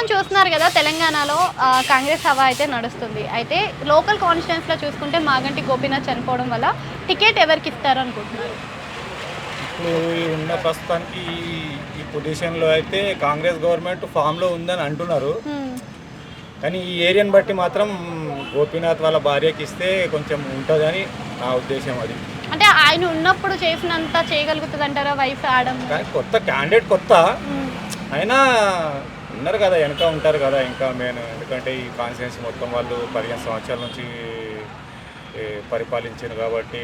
చూస్తున్నారు కదా తెలంగాణలో కాంగ్రెస్ హవా అయితే నడుస్తుంది. అయితే లోకల్ కాన్స్టిట్యుయెన్సీలో చూసుకుంటే మాగంటి గోపీనాథ్ చనిపోవడం వల్ల టికెట్ ఎవరికి ఇస్తారు అనుకుంటున్నారు? ఇప్పుడు ఉన్న ప్రస్తుతానికి ఈ పొజిషన్లో అయితే కాంగ్రెస్ గవర్నమెంట్ ఫామ్లో ఉందని అంటున్నారు. కానీ ఈ ఏరియాని బట్టి మాత్రం గోపీనాథ్ వాళ్ళ భార్యకి ఇస్తే కొంచెం ఉంటుందని నా ఉద్దేశం. అది అంటే ఆయన ఉన్నప్పుడు చేసినంత చేయగలుగుతుంది అంటారా వైఫ్ ఆడమ్? కానీ కొత్త క్యాండిడేట్ కొత్త అయినా ఉన్నారు కదా, వెనక ఉంటారు కదా ఇంకా మెయిన్. ఎందుకంటే ఈ కాన్స్టిట్యున్సీ మొత్తం వాళ్ళు 15 సంవత్సరాల నుంచి పరిపాలించారు కాబట్టి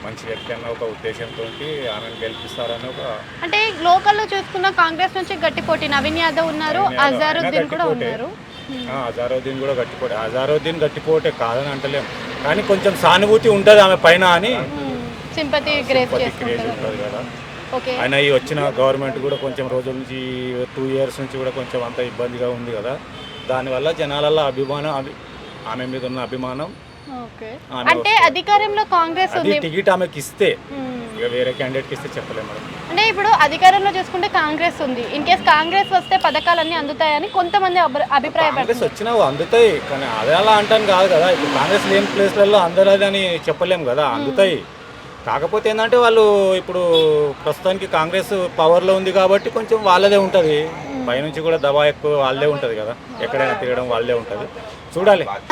మంచి వ్యక్తి అన్న ఒక ఉద్దేశంతో ఆమెను గెలిపిస్తారని ఒక. అంటే లోకల్లో చూసుకున్న కాంగ్రెస్ నుంచి గట్టి పోటీ నవీన్ యాదవ్ ఉన్నారు, అజారుద్దీన్ కూడా ఉన్నారు. అజారుద్దీన్ కూడా గట్టిపోటే, అజారుద్దీన్ గట్టిపోటే కాదని అంటలేం, కానీ కొంచెం సానుభూతి ఉంటుంది ఆమె పైన అని సింపతి క్రేజ్ ఉంటుంది కదా. ఓకే. ఆయన ఈ వచ్చిన గవర్నమెంట్ కూడా కొంచెం రోజుల నుంచి 2 years నుంచి కూడా కొంచెం అంత ఇబ్బందిగా ఉంది కదా. దానివల్ల జనాలలో అభిమానం, ఆమె మీద ఉన్న అభిమానం. అంటే అధికారంలో కాంగ్రెస్ ఉంది, టికెట్ ఆమెకి ఇస్తే ఇక వేరే క్యాండిడేట్కి ఇస్తే చెప్పలేము మేడం. అంటే ఇప్పుడు అధికారంలో చూసుకుంటే కాంగ్రెస్ ఉంది, ఇన్ కేస్ కాంగ్రెస్ వస్తే పథకాలన్నీ అందుతాయని కొంతమంది అభిప్రాయపడుతున్నారు. కాంగ్రెస్ వచ్చినా అందుతాయి, కానీ అదే అలా అంటాను కాదు కదా. ఇప్పుడు కాంగ్రెస్ లేని ప్లేస్లలో అందలేదని చెప్పలేము కదా, అందుతాయి. కాకపోతే ఏంటంటే వాళ్ళు ఇప్పుడు ప్రస్తుతానికి కాంగ్రెస్ పవర్లో ఉంది కాబట్టి కొంచెం వాళ్ళదే ఉంటుంది, పైనుంచి కూడా దబా ఎక్కువ వాళ్ళదే ఉంటుంది కదా, ఎక్కడైనా తిరగడం వాళ్ళదే ఉంటుంది. చూడాలి.